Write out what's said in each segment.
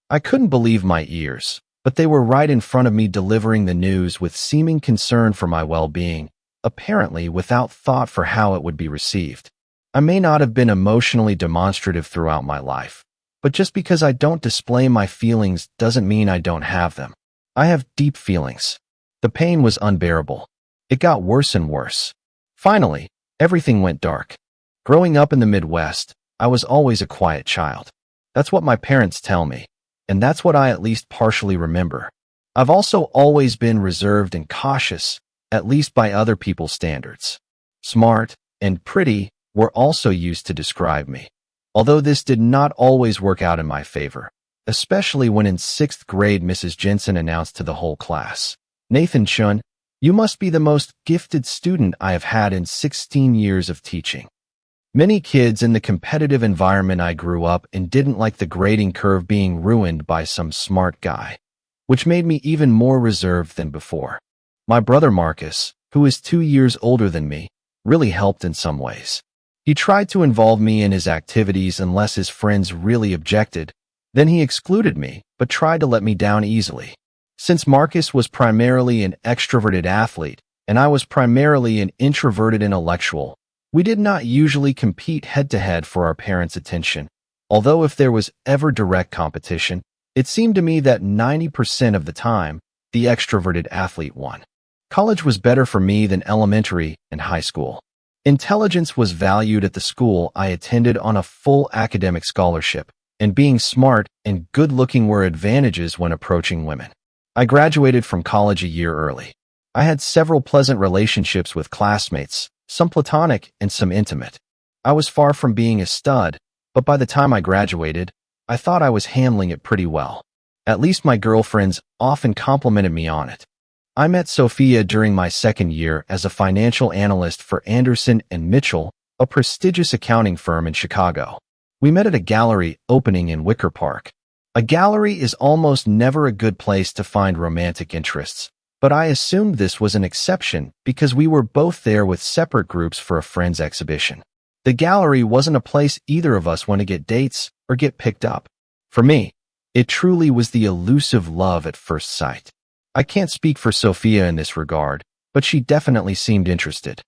I couldn't believe my ears, but they were right in front of me delivering the news with seeming concern for my well-being, apparently without thought for how it would be received. I may not have been emotionally demonstrative throughout my life, but just because I don't display my feelings doesn't mean I don't have them. I have deep feelings. The pain was unbearable. It got worse and worse. Finally, everything went dark. Growing up in the Midwest, I was always a quiet child. That's what my parents tell me, and that's what I at least partially remember. I've also always been reserved and cautious, at least by other people's standards. Smart and pretty were also used to describe me, although this did not always work out in my favor, especially when in 6th grade Mrs. Jensen announced to the whole class, "Nathan Chun, you must be the most gifted student I have had in 16 years of teaching." Many kids in the competitive environment I grew up in didn't like the grading curve being ruined by some smart guy, which made me even more reserved than before. My brother Marcus, who is 2 years older than me, really helped in some ways. He tried to involve me in his activities unless his friends really objected. Then he excluded me, but tried to let me down easily. Since Marcus was primarily an extroverted athlete, and I was primarily an introverted intellectual, we did not usually compete head-to-head for our parents' attention, although if there was ever direct competition, it seemed to me that 90% of the time, the extroverted athlete won. College was better for me than elementary and high school. Intelligence was valued at the school I attended on a full academic scholarship, and being smart and good-looking were advantages when approaching women. I graduated from college a year early. I had several pleasant relationships with classmates, some platonic and some intimate. I was far from being a stud, but by the time I graduated, I thought I was handling it pretty well. At least my girlfriends often complimented me on it. I met Sophia during my 2nd year as a financial analyst for Anderson and Mitchell, a prestigious accounting firm in Chicago. We met at a gallery opening in Wicker Park. A gallery is almost never a good place to find romantic interests, but I assumed this was an exception because we were both there with separate groups for a friend's exhibition. The gallery wasn't a place either of us want to get dates or get picked up. For me, it truly was the elusive love at first sight. I can't speak for Sophia in this regard, but she definitely seemed interested.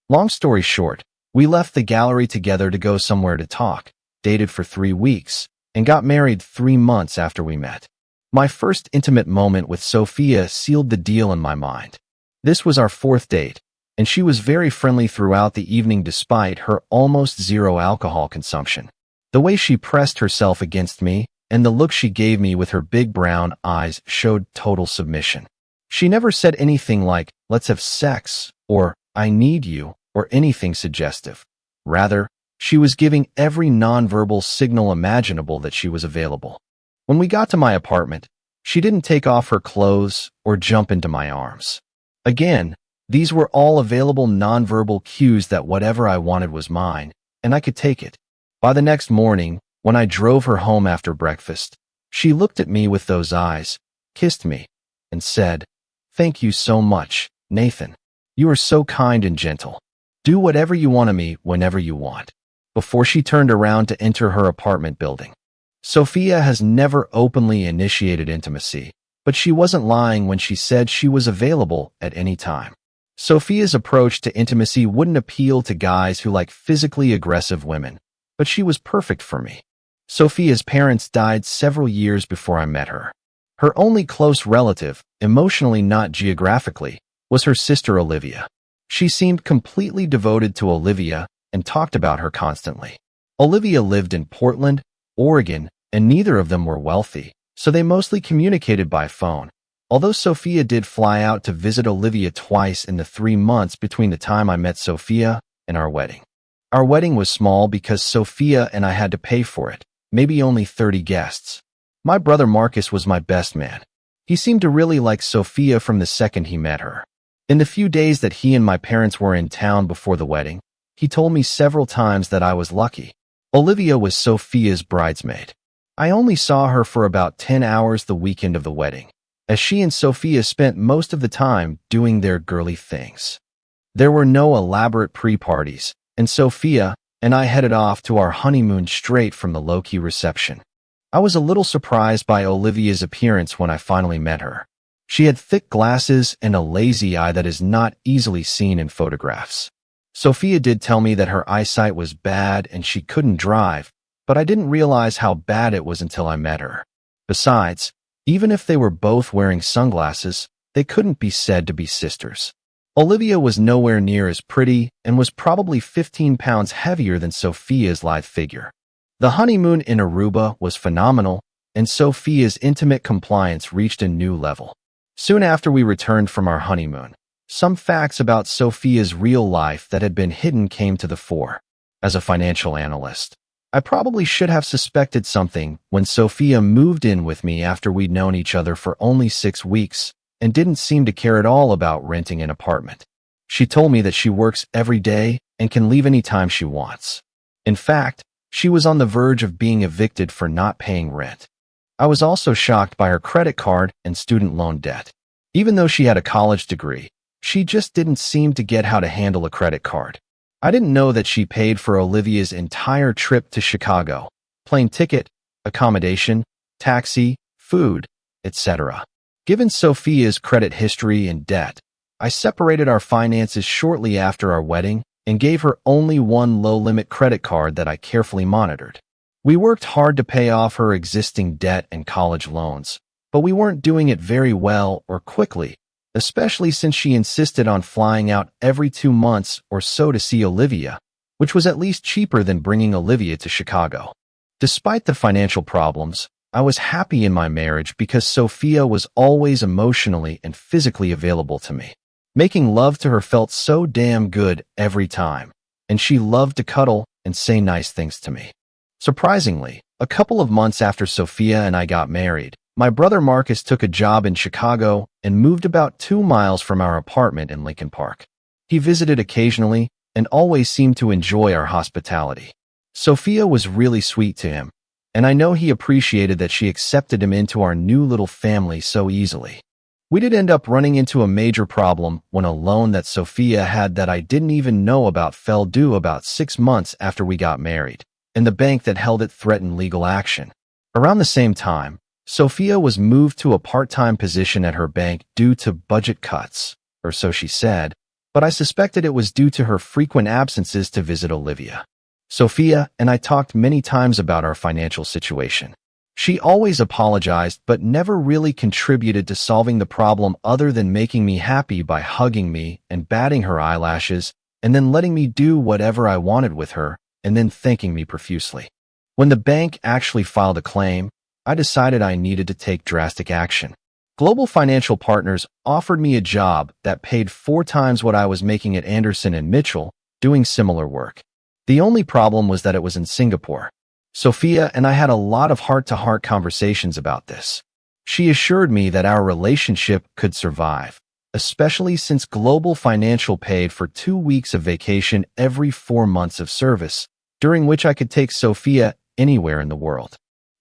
Long story short, we left the gallery together to go somewhere to talk, dated for 3 weeks, and got married 3 months after we met. My first intimate moment with Sophia sealed the deal in my mind. This was our 4th date, and she was very friendly throughout the evening despite her almost zero alcohol consumption. The way she pressed herself against me and the look she gave me with her big brown eyes showed total submission. She never said anything like, "Let's have sex," or "I need you," or anything suggestive. Rather, she was giving every nonverbal signal imaginable that she was available. When we got to my apartment, she didn't take off her clothes or jump into my arms. Again, these were all available nonverbal cues that whatever I wanted was mine, and I could take it. By the next morning, when I drove her home after breakfast, she looked at me with those eyes, kissed me, and said, "Thank you so much, Nathan. You are so kind and gentle. Do whatever you want of me whenever you want," before she turned around to enter her apartment building. Sophia has never openly initiated intimacy, but she wasn't lying when she said she was available at any time. Sophia's approach to intimacy wouldn't appeal to guys who like physically aggressive women, but she was perfect for me. Sophia's parents died several years before I met her. Her only close relative, emotionally not geographically, was her sister Olivia. She seemed completely devoted to Olivia and talked about her constantly. Olivia lived in Portland, Oregon, and neither of them were wealthy, so they mostly communicated by phone, although Sophia did fly out to visit Olivia twice in the 3 months between the time I met Sophia and our wedding. Our wedding was small because Sophia and I had to pay for it, maybe only 30 guests. My brother Marcus was my best man. He seemed to really like Sophia from the second he met her. In the few days that he and my parents were in town before the wedding, he told me several times that I was lucky. Olivia was Sophia's bridesmaid. I only saw her for about 10 hours the weekend of the wedding, as she and Sophia spent most of the time doing their girly things. There were no elaborate pre-parties, and Sophia and I headed off to our honeymoon straight from the low-key reception. I was a little surprised by Olivia's appearance when I finally met her. She had thick glasses and a lazy eye that is not easily seen in photographs. Sophia did tell me that her eyesight was bad and she couldn't drive, but I didn't realize how bad it was until I met her. Besides, even if they were both wearing sunglasses, they couldn't be said to be sisters. Olivia was nowhere near as pretty and was probably 15 pounds heavier than Sophia's lithe figure. The honeymoon in Aruba was phenomenal, and Sophia's intimate compliance reached a new level. Soon after we returned from our honeymoon, some facts about Sophia's real life that had been hidden came to the fore. As a financial analyst, I probably should have suspected something when Sophia moved in with me after we'd known each other for only 6 weeks and didn't seem to care at all about renting an apartment. She told me that she works every day and can leave any time she wants. In fact, she was on the verge of being evicted for not paying rent. I was also shocked by her credit card and student loan debt. Even though she had a college degree, she just didn't seem to get how to handle a credit card. I didn't know that she paid for Olivia's entire trip to Chicago, plane ticket, accommodation, taxi, food, etc. Given Sophia's credit history and debt, I separated our finances shortly after our wedding and gave her only one low-limit credit card that I carefully monitored. We worked hard to pay off her existing debt and college loans, but we weren't doing it very well or quickly, especially since she insisted on flying out every 2 months or so to see Olivia, which was at least cheaper than bringing Olivia to Chicago. Despite the financial problems, I was happy in my marriage because Sophia was always emotionally and physically available to me. Making love to her felt so damn good every time, and she loved to cuddle and say nice things to me. Surprisingly, a couple of months after Sophia and I got married, my brother Marcus took a job in Chicago and moved about 2 miles from our apartment in Lincoln Park. He visited occasionally and always seemed to enjoy our hospitality. Sophia was really sweet to him, and I know he appreciated that she accepted him into our new little family so easily. We did end up running into a major problem when a loan that Sophia had that I didn't even know about fell due about 6 months after we got married, and the bank that held it threatened legal action. Around the same time, Sophia was moved to a part-time position at her bank due to budget cuts, or so she said, but I suspected it was due to her frequent absences to visit Olivia. Sophia and I talked many times about our financial situation. She always apologized but never really contributed to solving the problem other than making me happy by hugging me and batting her eyelashes and then letting me do whatever I wanted with her and then thanking me profusely. When the bank actually filed a claim, I decided I needed to take drastic action. Global Financial Partners offered me a job that paid 4 times what I was making at Anderson and Mitchell doing similar work. The only problem was that it was in Singapore. Sophia and I had a lot of heart-to-heart conversations about this. She assured me that our relationship could survive, especially since Global Financial paid for 2 weeks of vacation every 4 months of service, during which I could take Sophia anywhere in the world.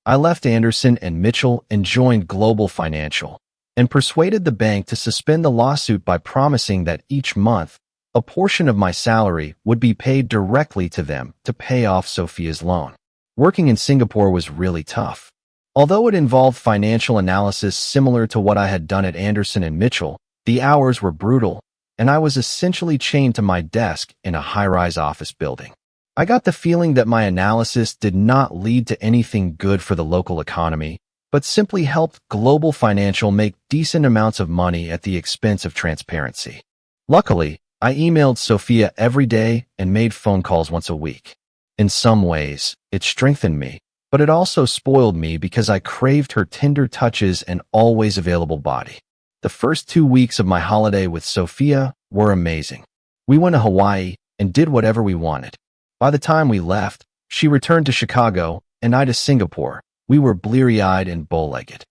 I left Anderson and Mitchell and joined Global Financial, and persuaded the bank to suspend the lawsuit by promising that each month, a portion of my salary would be paid directly to them to pay off Sophia's loan. Working in Singapore was really tough. Although it involved financial analysis similar to what I had done at Anderson and Mitchell, the hours were brutal, and I was essentially chained to my desk in a high-rise office building. I got the feeling that my analysis did not lead to anything good for the local economy, but simply helped Global Financial make decent amounts of money at the expense of transparency. Luckily, I emailed Sophia every day and made phone calls once a week. In some ways, it strengthened me, but it also spoiled me because I craved her tender touches and always available body. The first 2 weeks of my holiday with Sophia were amazing. We went to Hawaii and did whatever we wanted. By the time we left, she returned to Chicago and I to Singapore. We were bleary-eyed and bow-legged.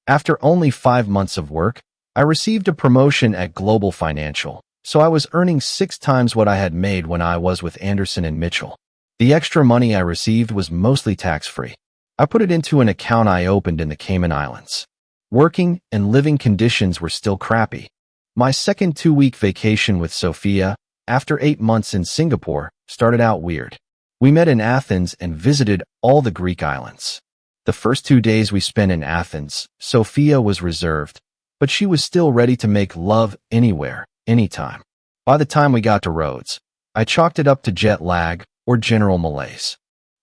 After only 5 months of work, I received a promotion at Global Financial, so I was earning 6 times what I had made when I was with Anderson and Mitchell. The extra money I received was mostly tax-free. I put it into an account I opened in the Cayman Islands. Working and living conditions were still crappy. My second 2-week vacation with Sophia, after 8 months in Singapore, started out weird. We met in Athens and visited all the Greek islands. The first 2 days we spent in Athens, Sophia was reserved, but she was still ready to make love anywhere, anytime. By the time we got to Rhodes, I chalked it up to jet lag or general malaise.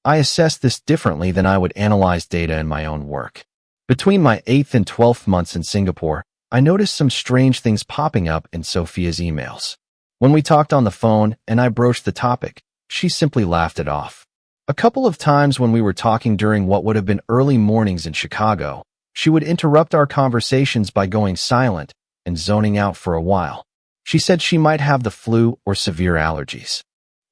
I assessed this differently than I would analyze data in my own work. Between my 8th and 12th months in Singapore, I noticed some strange things popping up in Sophia's emails. When we talked on the phone and I broached the topic, she simply laughed it off. A couple of times when we were talking during what would have been early mornings in Chicago, she would interrupt our conversations by going silent and zoning out for a while. She said she might have the flu or severe allergies.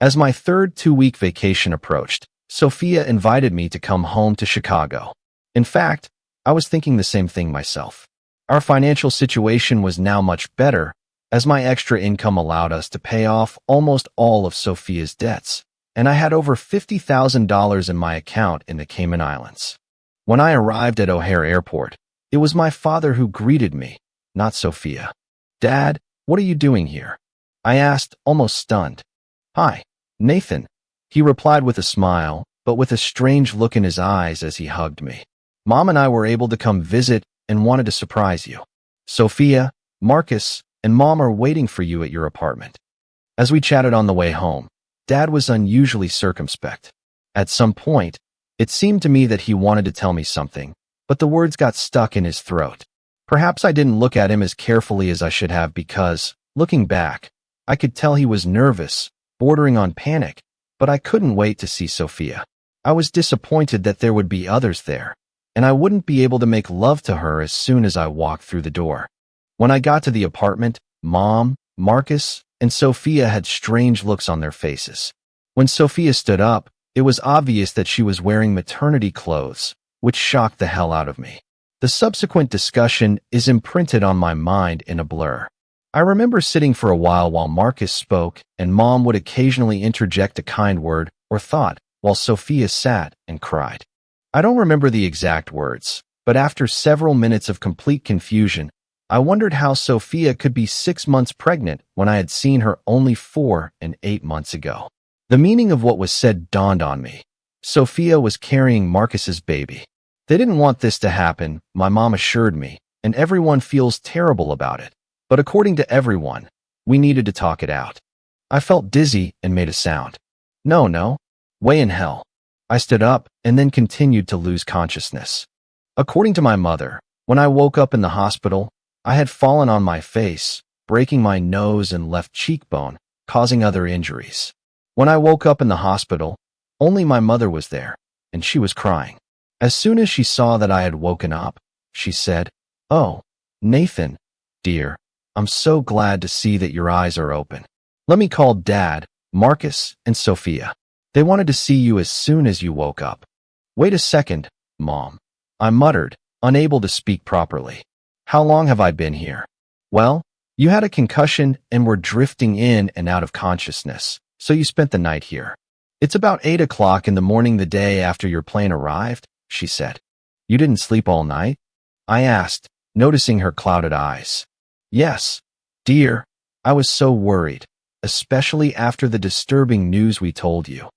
As my third 2-week vacation approached, Sophia invited me to come home to Chicago. In fact, I was thinking the same thing myself. Our financial situation was now much better, as my extra income allowed us to pay off almost all of Sophia's debts, and I had over $50,000 in my account in the Cayman Islands. When I arrived at O'Hare Airport, it was my father who greeted me, not Sophia. "Dad, what are you doing here?" I asked, almost stunned. "Hi, Nathan," he replied with a smile, but with a strange look in his eyes as he hugged me. "Mom and I were able to come visit and wanted to surprise you. Sophia, Marcus, and Mom are waiting for you at your apartment." As we chatted on the way home, Dad was unusually circumspect. At some point, it seemed to me that he wanted to tell me something, but the words got stuck in his throat. Perhaps I didn't look at him as carefully as I should have because, looking back, I could tell he was nervous, bordering on panic, but I couldn't wait to see Sophia. I was disappointed that there would be others there, and I wouldn't be able to make love to her as soon as I walked through the door. When I got to the apartment, Mom, Marcus, and Sophia had strange looks on their faces. When Sophia stood up, it was obvious that she was wearing maternity clothes, which shocked the hell out of me. The subsequent discussion is imprinted on my mind in a blur. I remember sitting for a while Marcus spoke, and Mom would occasionally interject a kind word or thought, while Sophia sat and cried. I don't remember the exact words, but after several minutes of complete confusion, I wondered how Sophia could be 6 months pregnant when I had seen her only 4 and 8 months ago. The meaning of what was said dawned on me. Sophia was carrying Marcus's baby. They didn't want this to happen, my mom assured me, and everyone feels terrible about it. But according to everyone, we needed to talk it out. I felt dizzy and made a sound. No, way in hell. I stood up and then continued to lose consciousness. According to my mother, when I woke up in the hospital, I had fallen on my face, breaking my nose and left cheekbone, causing other injuries. When I woke up in the hospital, only my mother was there, and she was crying. As soon as she saw that I had woken up, she said, "Oh, Nathan, dear, I'm so glad to see that your eyes are open. Let me call Dad, Marcus, and Sophia. They wanted to see you as soon as you woke up." "Wait a second, Mom," I muttered, unable to speak properly. "How long have I been here?" "Well, you had a concussion and were drifting in and out of consciousness, so you spent the night here. It's about 8 o'clock in the morning the day after your plane arrived," she said. "You didn't sleep all night?" I asked, noticing her clouded eyes. "Yes, dear, I was so worried, especially after the disturbing news we told you,"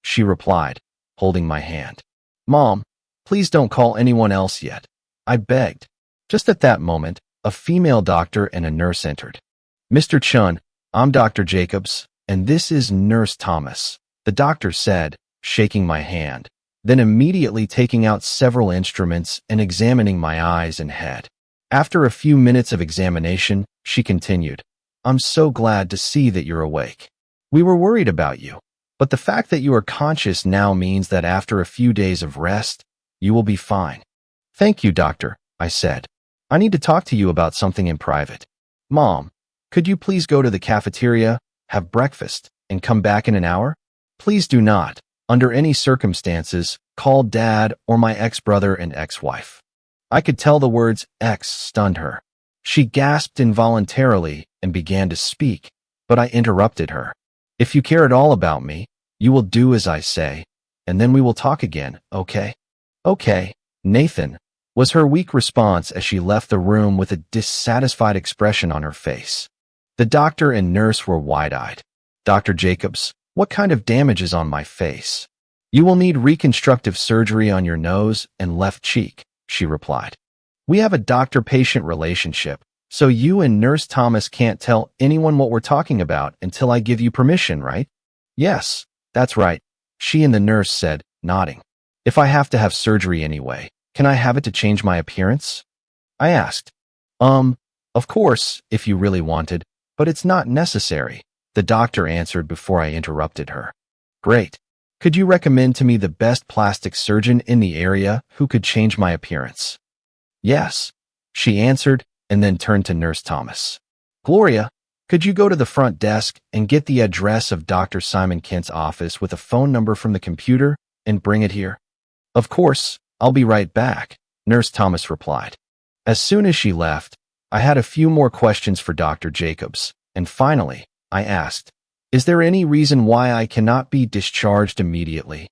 she replied, holding my hand. "Mom, please don't call anyone else yet," I begged. Just at that moment, a female doctor and a nurse entered. "Mr. Chun, I'm Dr. Jacobs, and this is Nurse Thomas," the doctor said, shaking my hand, then immediately taking out several instruments and examining my eyes and head. After a few minutes of examination, she continued, "I'm so glad to see that you're awake. We were worried about you, but the fact that you are conscious now means that after a few days of rest, you will be fine." "Thank you, doctor," I said. "I need to talk to you about something in private." "Mom, could you please go to the cafeteria, have breakfast, and come back in an hour? Please do not, under any circumstances, call Dad or my ex-brother and ex-wife." I could tell the words ex stunned her. She gasped involuntarily and began to speak, but I interrupted her. "If you care at all about me, you will do as I say, and then we will talk again, okay?" "Okay, Nathan," was her weak response as she left the room with a dissatisfied expression on her face. The doctor and nurse were wide-eyed. "Dr. Jacobs, what kind of damage is on my face?" You will need reconstructive surgery on your nose and left cheek, she replied. We have a doctor-patient relationship, so you and Nurse Thomas can't tell anyone what we're talking about until I give you permission, right? Yes, that's right, she and the nurse said, nodding. If I have to have surgery anyway, can I have it to change my appearance? I asked. Of course, if you really wanted, but it's not necessary, the doctor answered before I interrupted her. Great. Could you recommend to me the best plastic surgeon in the area who could change my appearance? Yes, she answered, and then turned to Nurse Thomas. Gloria, could you go to the front desk and get the address of Dr. Simon Kent's office with a phone number from the computer and bring it here? Of course, I'll be right back, Nurse Thomas replied. As soon as she left, I had a few more questions for Dr. Jacobs, and finally, I asked, is there any reason why I cannot be discharged immediately?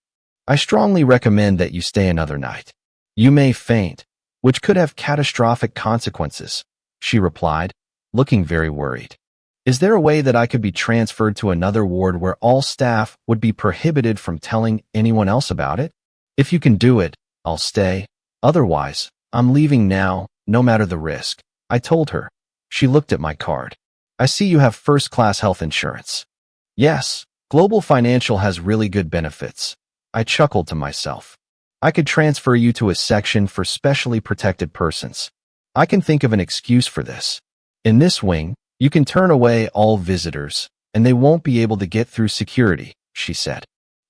I strongly recommend that you stay another night. You may faint, which could have catastrophic consequences, she replied, looking very worried. Is there a way that I could be transferred to another ward where all staff would be prohibited from telling anyone else about it? If you can do it, I'll stay. Otherwise, I'm leaving now, no matter the risk, I told her. She looked at my card. I see you have first-class health insurance. Yes, Global Financial has really good benefits. I chuckled to myself. I could transfer you to a section for specially protected persons. I can think of an excuse for this. In this wing, you can turn away all visitors, and they won't be able to get through security, she said.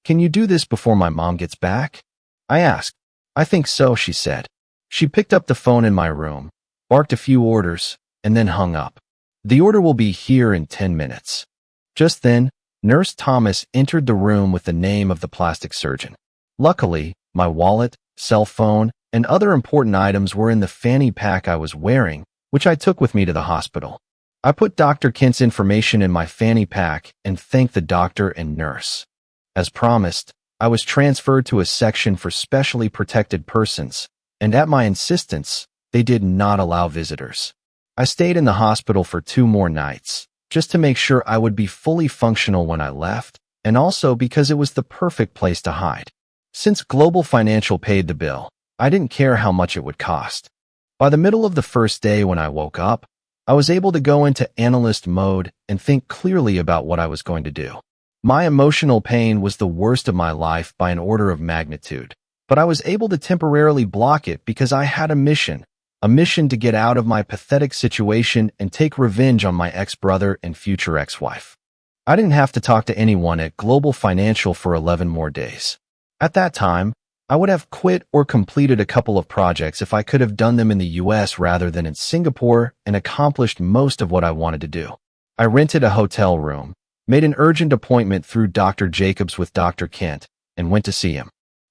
Can you do this before my mom gets back? I asked. I think so, she said. She picked up the phone in my room, barked a few orders, and then hung up. The order will be here in 10 minutes. Just then, Nurse Thomas entered the room with the name of the plastic surgeon. Luckily, my wallet, cell phone, and other important items were in the fanny pack I was wearing, which I took with me to the hospital. I put Dr. Kent's information in my fanny pack and thanked the doctor and nurse. As promised, I was transferred to a section for specially protected persons, and at my insistence, they did not allow visitors. I stayed in the hospital for 2 more nights, just to make sure I would be fully functional when I left, and also because it was the perfect place to hide. Since Global Financial paid the bill, I didn't care how much it would cost. By the middle of the first day when I woke up, I was able to go into analyst mode and think clearly about what I was going to do. My emotional pain was the worst of my life by an order of magnitude, but I was able to temporarily block it because I had a mission to get out of my pathetic situation and take revenge on my ex-brother and future ex-wife. I didn't have to talk to anyone at Global Financial for 11 more days. At that time, I would have quit or completed a couple of projects if I could have done them in the US rather than in Singapore and accomplished most of what I wanted to do. I rented a hotel room, made an urgent appointment through Dr. Jacobs with Dr. Kent, and went to see him.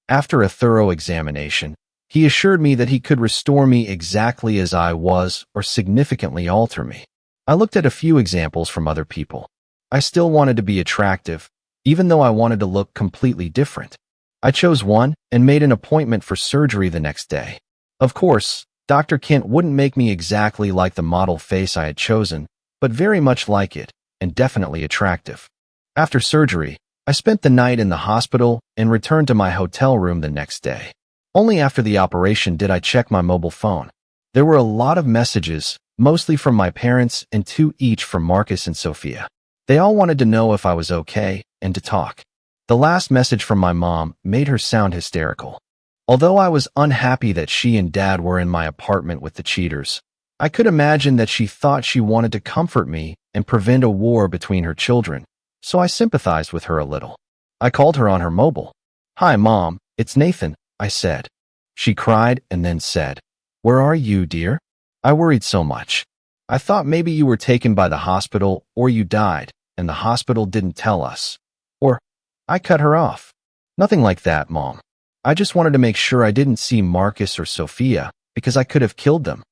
After a thorough examination, he assured me that he could restore me exactly as I was or significantly alter me. I looked at a few examples from other people. I still wanted to be attractive, even though I wanted to look completely different. I chose one and made an appointment for surgery the next day. Of course, Dr. Kent wouldn't make me exactly like the model face I had chosen, but very much like it, and definitely attractive. After surgery, I spent the night in the hospital and returned to my hotel room the next day. Only after the operation did I check my mobile phone. There were a lot of messages, mostly from my parents and 2 each from Marcus and Sophia. They all wanted to know if I was okay and to talk. The last message from my mom made her sound hysterical. Although I was unhappy that she and Dad were in my apartment with the cheaters, I could imagine that she thought she wanted to comfort me and prevent a war between her children, so I sympathized with her a little. I called her on her mobile. "Hi, Mom, it's Nathan," I said. She cried and then said, "Where are you, dear? I worried so much. I thought maybe you were taken by the hospital or you died, and the hospital didn't tell us." Or, I cut her off. "Nothing like that, Mom. I just wanted to make sure I didn't see Marcus or Sophia, because I could have killed them."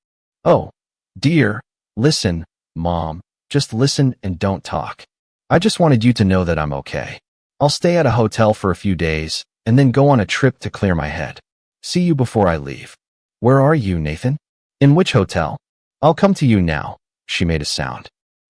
"Oh, dear, listen, Mom, just listen and don't talk. I just wanted you to know that I'm okay. I'll stay at a hotel for a few days, and then go on a trip to clear my head. See you before I leave." "Where are you, Nathan?" "In which hotel?" "I'll come to you now." She made a sound.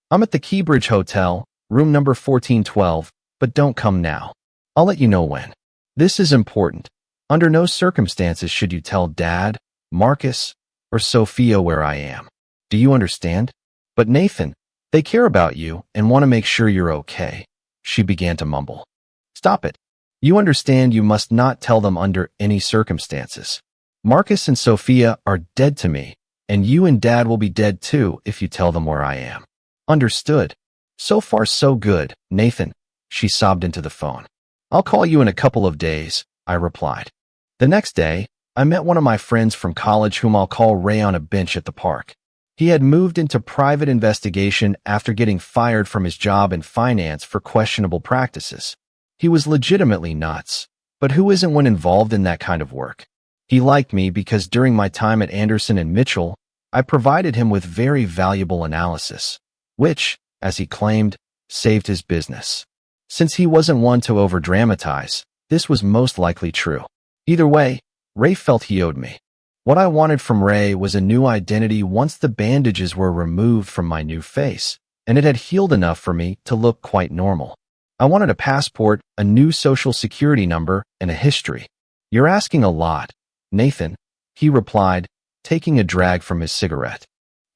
"I'm at the Keybridge Hotel, room number 1412, but don't come now. I'll let you know when." This is important. Under no circumstances should you tell Dad, Marcus, or Sophia where I am. Do you understand? But Nathan, they care about you and want to make sure you're okay. She began to mumble. Stop it. You understand you must not tell them under any circumstances. Marcus and Sophia are dead to me, and you and Dad will be dead too if you tell them where I am. Understood. So far so good, Nathan, she sobbed into the phone. I'll call you in a couple of days, I replied. The next day, I met one of my friends from college whom I'll call Ray on a bench at the park. He had moved into private investigation after getting fired from his job in finance for questionable practices. He was legitimately nuts, but who isn't when involved in that kind of work? He liked me because during my time at Anderson and Mitchell, I provided him with very valuable analysis, which, as he claimed, saved his business. Since he wasn't one to overdramatize, this was most likely true. Either way, Ray felt he owed me. What I wanted from Ray was a new identity once the bandages were removed from my new face, and it had healed enough for me to look quite normal. I wanted a passport, a new social security number, and a history. You're asking a lot, Nathan, he replied, taking a drag from his cigarette.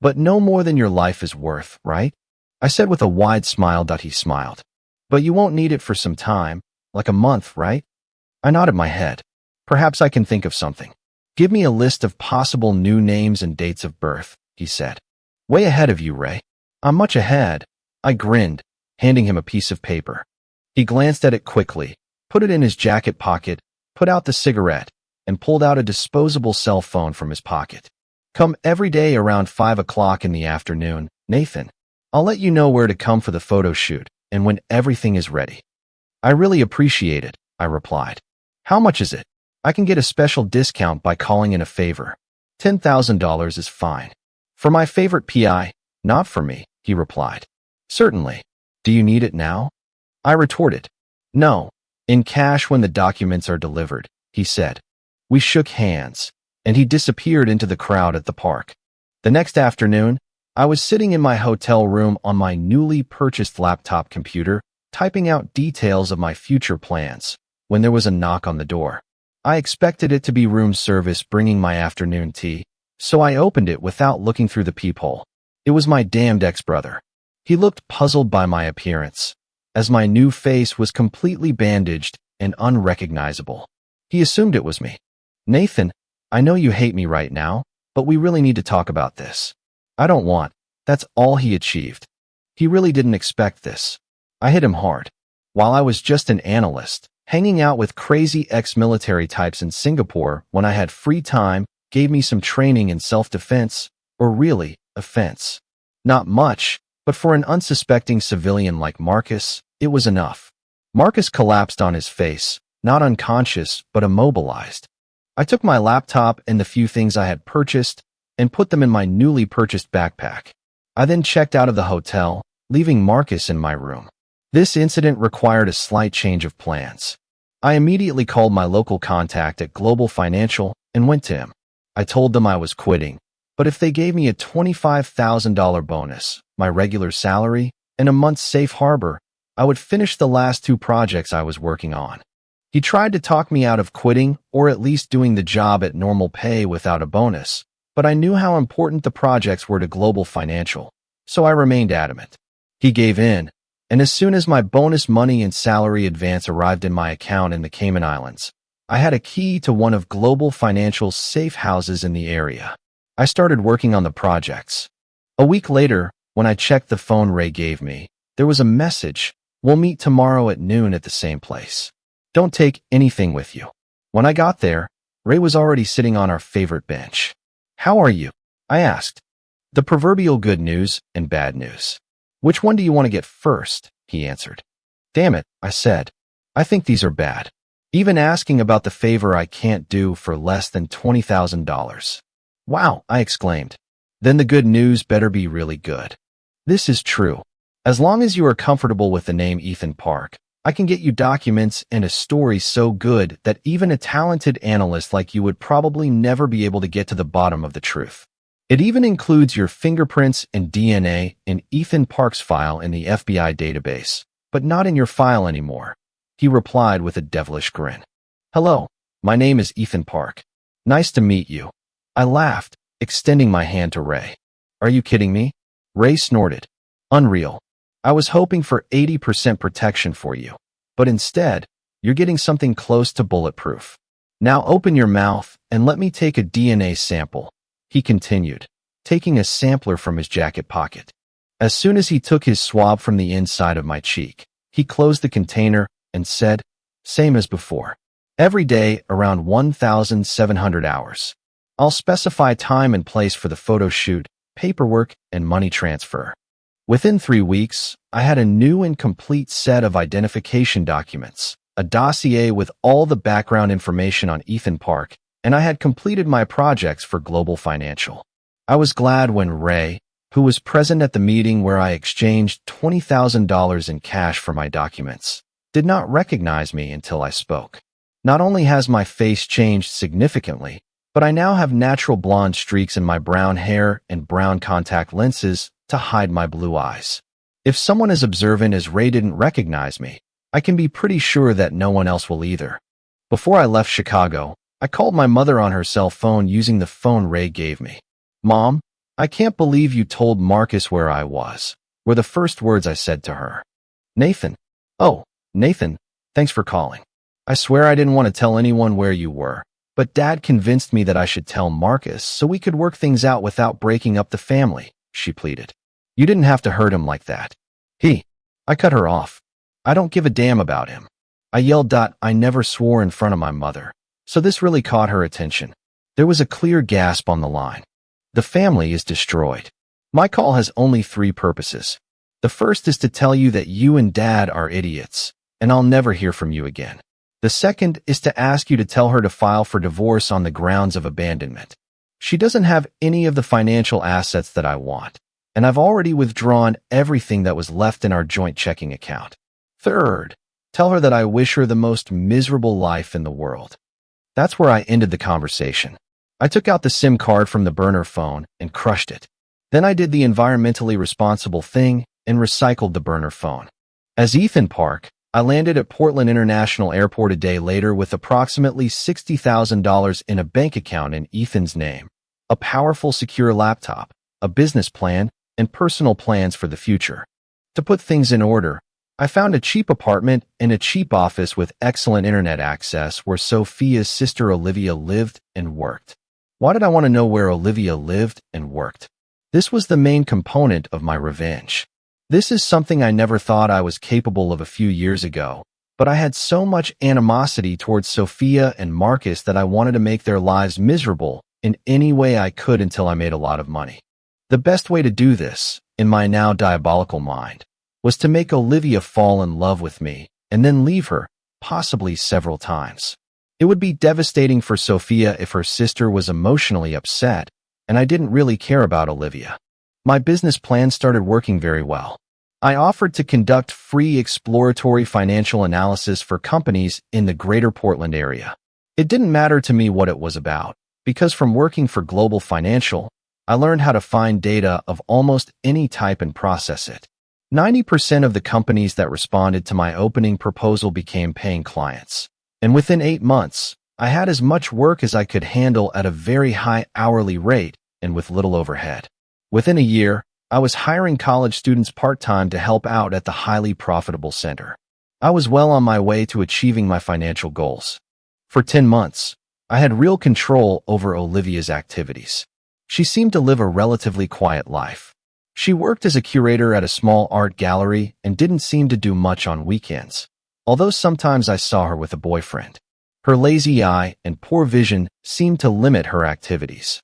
But no more than your life is worth, right? I said with a wide smile. He smiled. But you won't need it for some time, like a month, right? I nodded my head. Perhaps I can think of something. Give me a list of possible new names and dates of birth, he said. Way ahead of you, Ray. I'm much ahead. I grinned, handing him a piece of paper. He glanced at it quickly, put it in his jacket pocket, put out the cigarette, and pulled out a disposable cell phone from his pocket. Come every day around 5 o'clock in the afternoon, Nathan. I'll let you know where to come for the photo shoot and when everything is ready. I really appreciate it, I replied. How much is it? I can get a special discount by calling in a favor. $10,000 is fine. For my favorite PI, not for me, he replied. Certainly. Do you need it now? I retorted. No, in cash when the documents are delivered, he said. We shook hands, and he disappeared into the crowd at the park. The next afternoon, I was sitting in my hotel room on my newly purchased laptop computer, typing out details of my future plans, when there was a knock on the door. I expected it to be room service bringing my afternoon tea, so I opened it without looking through the peephole. It was my damned ex-brother. He looked puzzled by my appearance, as my new face was completely bandaged and unrecognizable. He assumed it was me. Nathan, I know you hate me right now, but we really need to talk about this. I don't want. That's all he achieved. He really didn't expect this. I hit him hard. While I was just an analyst, hanging out with crazy ex-military types in Singapore when I had free time gave me some training in self-defense, or really, offense. Not much, but for an unsuspecting civilian like Marcus, it was enough. Marcus collapsed on his face, not unconscious, but immobilized. I took my laptop and the few things I had purchased and put them in my newly purchased backpack. I then checked out of the hotel, leaving Marcus in my room. This incident required a slight change of plans. I immediately called my local contact at Global Financial and went to him. I told them I was quitting, but if they gave me a $25,000 bonus, my regular salary, and a month's safe harbor, I would finish the last 2 projects I was working on. He tried to talk me out of quitting or at least doing the job at normal pay without a bonus, but I knew how important the projects were to Global Financial, so I remained adamant. He gave in, and as soon as my bonus money and salary advance arrived in my account in the Cayman Islands, I had a key to one of Global Financial's safe houses in the area. I started working on the projects. A week later, when I checked the phone Ray gave me, there was a message, "We'll meet tomorrow at noon at the same place. Don't take anything with you." When I got there, Ray was already sitting on our favorite bench. "How are you?" I asked. "The proverbial good news and bad news. Which one do you want to get first?" he answered. "Damn it," I said. "I think these are bad. Even asking about the favor I can't do for less than $20,000. "Wow," I exclaimed. "Then the good news better be really good." "This is true. As long as you are comfortable with the name Ethan Park, I can get you documents and a story so good that even a talented analyst like you would probably never be able to get to the bottom of the truth. It even includes your fingerprints and DNA in Ethan Park's file in the FBI database, but not in your file anymore," he replied with a devilish grin. Hello, my name is Ethan Park. Nice to meet you. I laughed, extending my hand to Ray. Are you kidding me? Ray snorted. Unreal. I was hoping for 80% protection for you. But instead, you're getting something close to bulletproof. Now open your mouth and let me take a DNA sample, he continued, taking a sampler from his jacket pocket. As soon as he took his swab from the inside of my cheek, he closed the container and said, same as before. Every day around 1,700 hours. I'll specify time and place for the photo shoot, paperwork, and money transfer. Within 3 weeks, I had a new and complete set of identification documents, a dossier with all the background information on Ethan Park, and I had completed my projects for Global Financial. I was glad when Ray, who was present at the meeting where I exchanged $20,000 in cash for my documents, did not recognize me until I spoke. Not only has my face changed significantly, but I now have natural blonde streaks in my brown hair and brown contact lenses to hide my blue eyes. If someone as observant as Ray didn't recognize me, I can be pretty sure that no one else will either. Before I left Chicago, I called my mother on her cell phone using the phone Ray gave me. Mom, I can't believe you told Marcus where I was, were the first words I said to her. Nathan. Oh, Nathan, thanks for calling. I swear I didn't want to tell anyone where you were, but Dad convinced me that I should tell Marcus so we could work things out without breaking up the family, she pleaded. You didn't have to hurt him like that. I cut her off. I don't give a damn about him. I yelled. I never swore in front of my mother, so this really caught her attention. There was a clear gasp on the line. The family is destroyed. My call has only 3 purposes. The first is to tell you that you and Dad are idiots, and I'll never hear from you again. The second is to ask you to tell her to file for divorce on the grounds of abandonment. She doesn't have any of the financial assets that I want, and I've already withdrawn everything that was left in our joint checking account. Third, tell her that I wish her the most miserable life in the world. That's where I ended the conversation. I took out the SIM card from the burner phone and crushed it. Then I did the environmentally responsible thing and recycled the burner phone. As Ethan Park, I landed at Portland International Airport a day later with approximately $60,000 in a bank account in Ethan's name, a powerful secure laptop, a business plan, and personal plans for the future. To put things in order, I found a cheap apartment and a cheap office with excellent internet access where Sophia's sister Olivia lived and worked. Why did I want to know where Olivia lived and worked? This was the main component of my revenge. This is something I never thought I was capable of a few years ago, but I had so much animosity towards Sophia and Marcus that I wanted to make their lives miserable in any way I could until I made a lot of money. The best way to do this, in my now diabolical mind, was to make Olivia fall in love with me and then leave her, possibly several times. It would be devastating for Sophia if her sister was emotionally upset, and I didn't really care about Olivia. My business plan started working very well. I offered to conduct free exploratory financial analysis for companies in the greater Portland area. It didn't matter to me what it was about, because from working for Global Financial, I learned how to find data of almost any type and process it. 90% of the companies that responded to my opening proposal became paying clients, and within 8 months, I had as much work as I could handle at a very high hourly rate and with little overhead. Within a year, I was hiring college students part-time to help out at the highly profitable center. I was well on my way to achieving my financial goals. For 10 months, I had real control over Olivia's activities. She seemed to live a relatively quiet life. She worked as a curator at a small art gallery and didn't seem to do much on weekends, although sometimes I saw her with a boyfriend. Her lazy eye and poor vision seemed to limit her activities.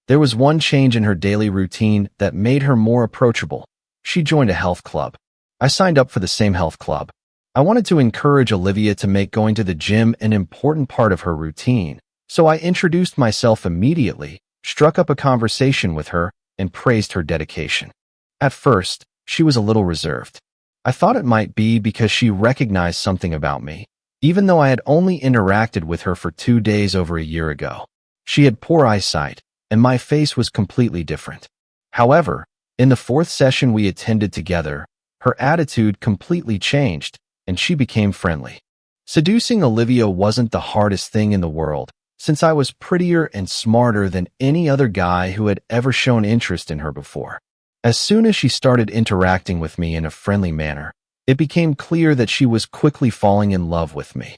There was one change in her daily routine that made her more approachable. She joined a health club. I signed up for the same health club. I wanted to encourage Olivia to make going to the gym an important part of her routine, so I introduced myself immediately, struck up a conversation with her, and praised her dedication. At first, she was a little reserved. I thought it might be because she recognized something about me, even though I had only interacted with her for 2 days over a year ago. She had poor eyesight, and my face was completely different. However, in the 4th session we attended together, her attitude completely changed, and she became friendly. Seducing Olivia wasn't the hardest thing in the world, since I was prettier and smarter than any other guy who had ever shown interest in her before. As soon as she started interacting with me in a friendly manner, it became clear that she was quickly falling in love with me.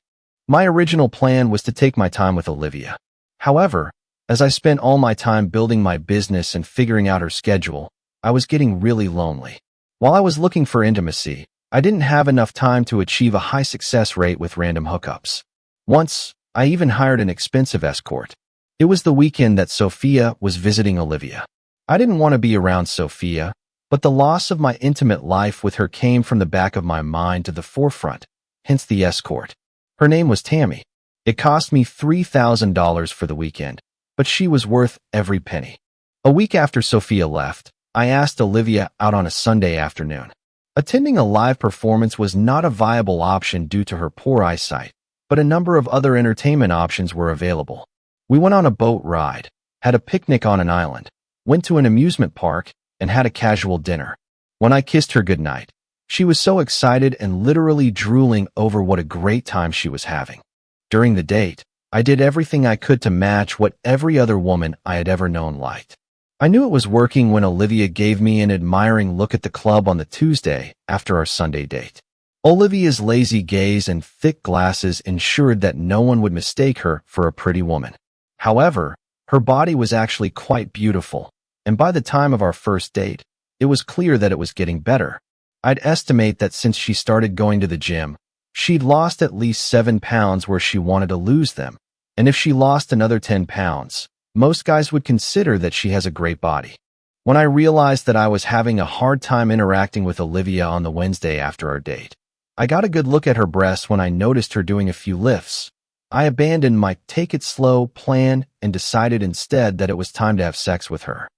My original plan was to take my time with Olivia. However, as I spent all my time building my business and figuring out her schedule, I was getting really lonely. While I was looking for intimacy, I didn't have enough time to achieve a high success rate with random hookups. Once, I even hired an expensive escort. It was the weekend that Sophia was visiting Olivia. I didn't want to be around Sophia, but the loss of my intimate life with her came from the back of my mind to the forefront, hence the escort. Her name was Tammy. It cost me $3,000 for the weekend, but she was worth every penny. A week after Sophia left, I asked Olivia out on a Sunday afternoon. Attending a live performance was not a viable option due to her poor eyesight, but a number of other entertainment options were available. We went on a boat ride, had a picnic on an island, went to an amusement park, and had a casual dinner. When I kissed her goodnight, she was so excited and literally drooling over what a great time she was having. During the date, I did everything I could to match what every other woman I had ever known liked. I knew it was working when Olivia gave me an admiring look at the club on the Tuesday after our Sunday date. Olivia's lazy gaze and thick glasses ensured that no one would mistake her for a pretty woman. However, her body was actually quite beautiful, and by the time of our first date, it was clear that it was getting better. I'd estimate that since she started going to the gym, she'd lost at least 7 pounds where she wanted to lose them, and if she lost another 10 pounds, most guys would consider that she has a great body. When I realized that I was having a hard time interacting with Olivia on the Wednesday after our date, I got a good look at her breasts when I noticed her doing a few lifts. I abandoned my take it slow plan and decided instead that it was time to have sex with her.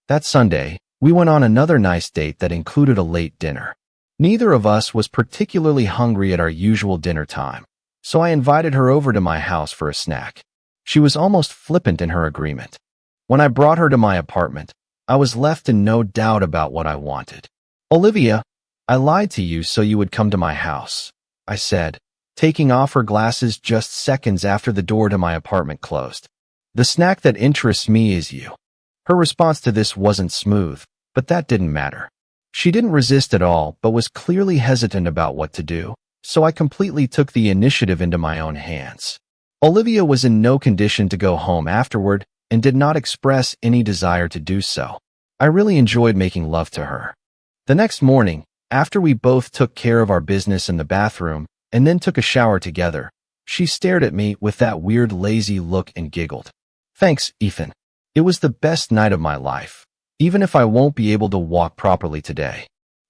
That Sunday, we went on another nice date that included a late dinner. Neither of us was particularly hungry at our usual dinner time, so I invited her over to my house for a snack. She was almost flippant in her agreement. When I brought her to my apartment, I was left in no doubt about what I wanted. "Olivia, I lied to you so you would come to my house," I said, taking off her glasses just seconds after the door to my apartment closed. "The snack that interests me is you." Her response to this wasn't smooth, but that didn't matter. She didn't resist at all, but was clearly hesitant about what to do, so I completely took the initiative into my own hands. Olivia was in no condition to go home afterward and did not express any desire to do so. I really enjoyed making love to her. The next morning, after we both took care of our business in the bathroom and then took a shower together, she stared at me with that weird lazy look and giggled. "Thanks, Ethan. It was the best night of my life, even if I won't be able to walk properly today.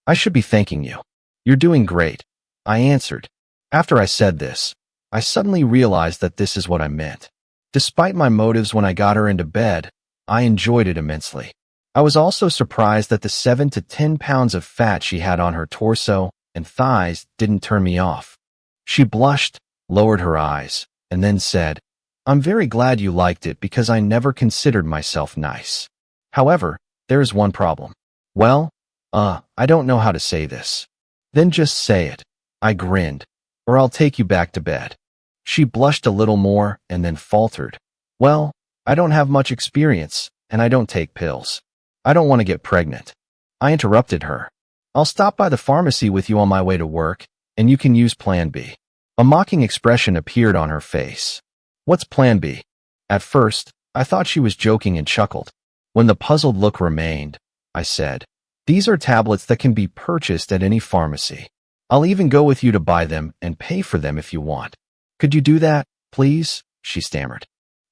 I should be thanking you." "You're doing great," I answered. After I said this, I suddenly realized that this is what I meant. Despite my motives when I got her into bed, I enjoyed it immensely. I was also surprised that the 7 to 10 pounds of fat she had on her torso and thighs didn't turn me off. She blushed, lowered her eyes, and then said, "I'm very glad you liked it because I never considered myself nice. However, there is one problem." "Well, I don't know how to say this." "Then just say it," I grinned, "or I'll take you back to bed." She blushed a little more and then faltered. "Well, I don't have much experience, and I don't take pills. I don't want to get pregnant." I interrupted her. "I'll stop by the pharmacy with you on my way to work, and you can use Plan B." A mocking expression appeared on her face. "What's Plan B?" At first, I thought she was joking and chuckled. When the puzzled look remained, I said, "These are tablets that can be purchased at any pharmacy. I'll even go with you to buy them and pay for them if you want." "Could you do that, please?" she stammered.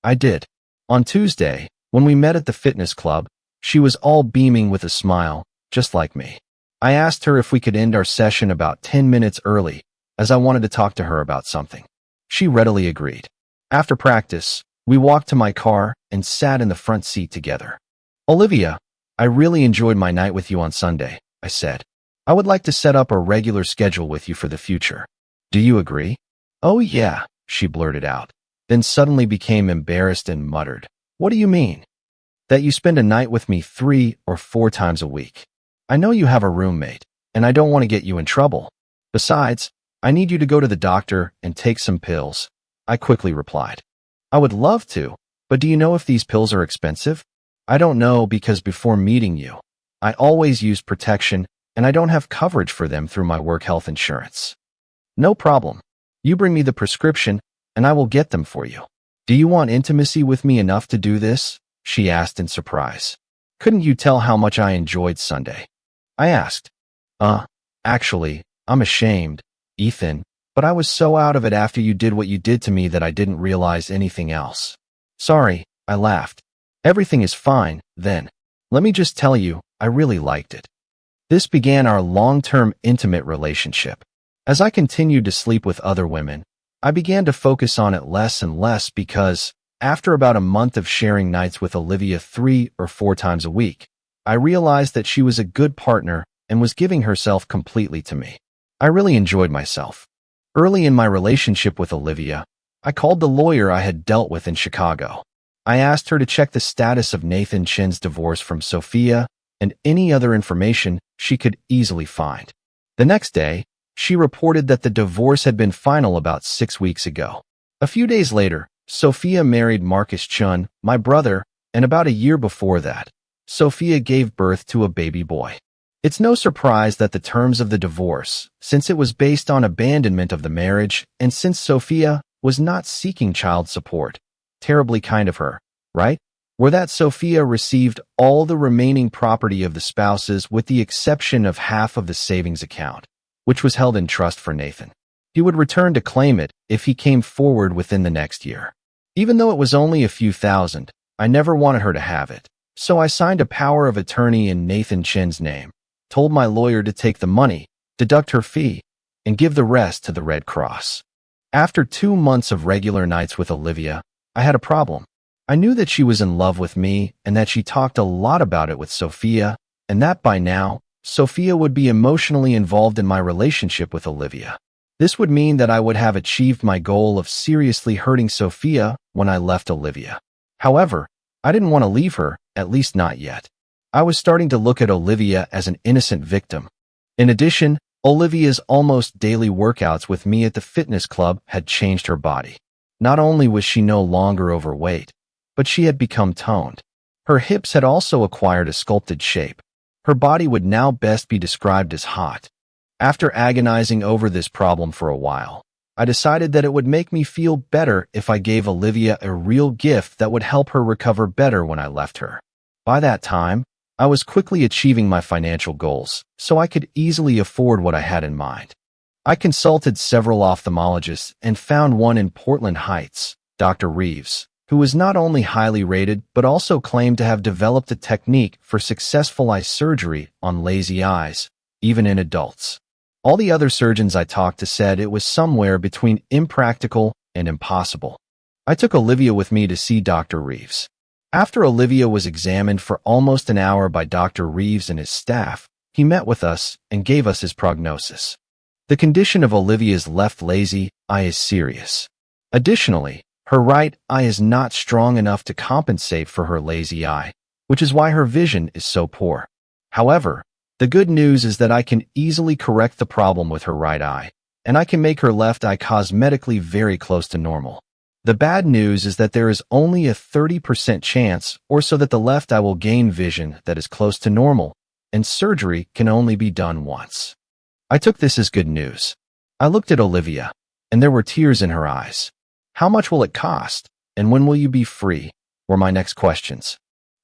I did. On Tuesday, when we met at the fitness club, she was all beaming with a smile, just like me. I asked her if we could end our session about 10 minutes early, as I wanted to talk to her about something. She readily agreed. After practice, we walked to my car and sat in the front seat together. "Olivia, I really enjoyed my night with you on Sunday," I said. "I would like to set up a regular schedule with you for the future. Do you agree?" "Oh yeah," she blurted out, then suddenly became embarrassed and muttered, "What do you mean?" "That you spend a night with me 3 or 4 times a week. I know you have a roommate, and I don't want to get you in trouble. Besides, I need you to go to the doctor and take some pills, I quickly replied. I would love to, but do you know if these pills are expensive? I don't know because before meeting you, I always use protection and I don't have coverage for them through my work health insurance. No problem. You bring me the prescription and I will get them for you. Do you want intimacy with me enough to do this? She asked in surprise. Couldn't you tell how much I enjoyed Sunday? I asked. Actually, I'm ashamed, Ethan, but I was so out of it after you did what you did to me that I didn't realize anything else. Sorry, I laughed. Everything is fine, then. Let me just tell you, I really liked it. This began our long-term intimate relationship. As I continued to sleep with other women, I began to focus on it less and less because, after about a month of sharing nights with Olivia 3 or 4 times a week, I realized that she was a good partner and was giving herself completely to me. I really enjoyed myself. Early in my relationship with Olivia, I called the lawyer I had dealt with in Chicago. I asked her to check the status of Nathan Chin's divorce from Sophia and any other information she could easily find. The next day, she reported that the divorce had been final about 6 weeks ago. A few days later, Sophia married Marcus Chun, my brother, and about a year before that, Sophia gave birth to a baby boy. It's no surprise that the terms of the divorce, since it was based on abandonment of the marriage and since Sophia was not seeking child support, terribly kind of her, right? Were that Sophia received all the remaining property of the spouses with the exception of half of the savings account, which was held in trust for Nathan. He would return to claim it if he came forward within the next year. Even though it was only a few thousand, I never wanted her to have it, so I signed a power of attorney in Nathan Chin's name, told my lawyer to take the money, deduct her fee, and give the rest to the Red Cross. After 2 months of regular nights with Olivia, I had a problem. I knew that she was in love with me and that she talked a lot about it with Sophia, and that by now, Sophia would be emotionally involved in my relationship with Olivia. This would mean that I would have achieved my goal of seriously hurting Sophia when I left Olivia. However, I didn't want to leave her, at least not yet. I was starting to look at Olivia as an innocent victim. In addition, Olivia's almost daily workouts with me at the fitness club had changed her body. Not only was she no longer overweight, but she had become toned. Her hips had also acquired a sculpted shape. Her body would now best be described as hot. After agonizing over this problem for a while, I decided that it would make me feel better if I gave Olivia a real gift that would help her recover better when I left her. By that time, I was quickly achieving my financial goals, so I could easily afford what I had in mind. I consulted several ophthalmologists and found one in Portland Heights, Dr. Reeves, who was not only highly rated but also claimed to have developed a technique for successful eye surgery on lazy eyes, even in adults. All the other surgeons I talked to said it was somewhere between impractical and impossible. I took Olivia with me to see Dr. Reeves. After Olivia was examined for almost an hour by Dr. Reeves and his staff, he met with us and gave us his prognosis. The condition of Olivia's left lazy eye is serious. Additionally, her right eye is not strong enough to compensate for her lazy eye, which is why her vision is so poor. However, the good news is that I can easily correct the problem with her right eye, and I can make her left eye cosmetically very close to normal. The bad news is that there is only a 30% chance or so that the left eye will gain vision that is close to normal, and surgery can only be done once. I took this as good news. I looked at Olivia, and there were tears in her eyes. How much will it cost, and when will you be free? Were my next questions.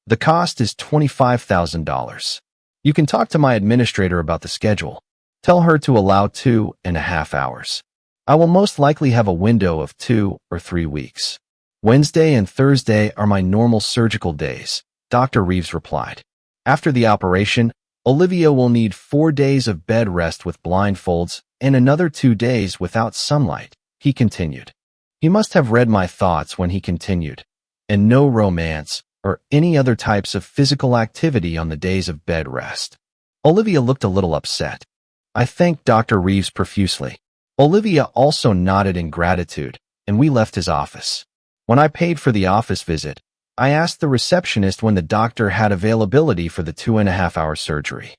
The cost is $25,000. You can talk to my administrator about the schedule. Tell her to allow 2.5 hours. I will most likely have a window of 2 or 3 weeks. Wednesday and Thursday are my normal surgical days, Dr. Reeves replied. After the operation, Olivia will need 4 days of bed rest with blindfolds and another 2 days without sunlight, he continued. He must have read my thoughts when he continued, and no romance or any other types of physical activity on the days of bed rest. Olivia looked a little upset. I thanked Dr. Reeves profusely. Olivia also nodded in gratitude, and we left his office. When I paid for the office visit, I asked the receptionist when the doctor had availability for the 2.5 hour surgery.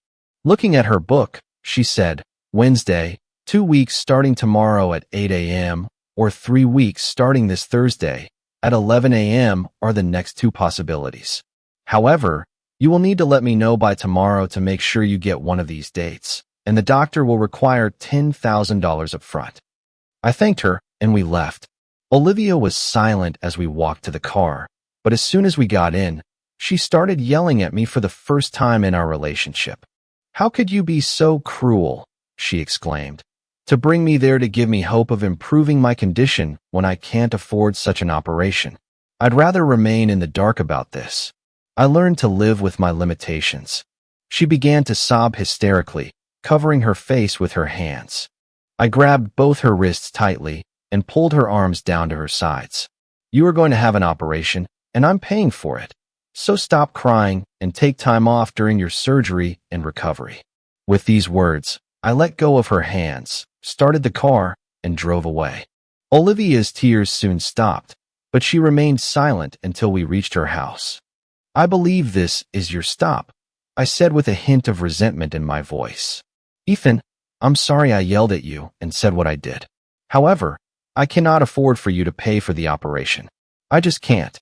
Looking at her book, she said, Wednesday, 2 weeks starting tomorrow at 8 a.m., or 3 weeks starting this Thursday at 11 a.m. are the next two possibilities. However, you will need to let me know by tomorrow to make sure you get one of these dates, and the doctor will require $10,000 up front. I thanked her, and we left. Olivia was silent as we walked to the car, but as soon as we got in, she started yelling at me for the first time in our relationship. "How could you be so cruel?" she exclaimed. "To bring me there to give me hope of improving my condition when I can't afford such an operation. I'd rather remain in the dark about this. I learned to live with my limitations." She began to sob hysterically, covering her face with her hands. I grabbed both her wrists tightly and pulled her arms down to her sides. "You are going to have an operation, and I'm paying for it. So stop crying and take time off during your surgery and recovery." With these words, I let go of her hands, started the car, and drove away. Olivia's tears soon stopped, but she remained silent until we reached her house. "I believe this is your stop," I said with a hint of resentment in my voice. "Ethan, I'm sorry I yelled at you and said what I did. However, I cannot afford for you to pay for the operation. I just can't.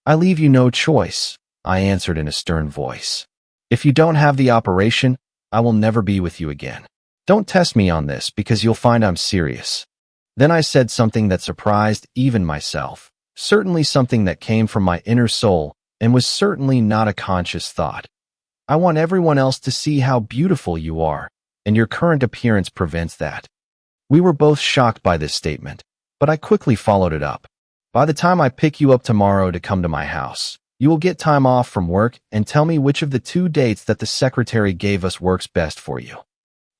I leave you no choice," I answered in a stern voice. "If you don't have the operation, I will never be with you again. Don't test me on this because you'll find I'm serious." Then I said something that surprised even myself, certainly something that came from my inner soul and was certainly not a conscious thought. "I want everyone else to see how beautiful you are, and your current appearance prevents that." We were both shocked by this statement, but I quickly followed it up. "By the time I pick you up tomorrow to come to my house, you will get time off from work and tell me which of the two dates that the secretary gave us works best for you."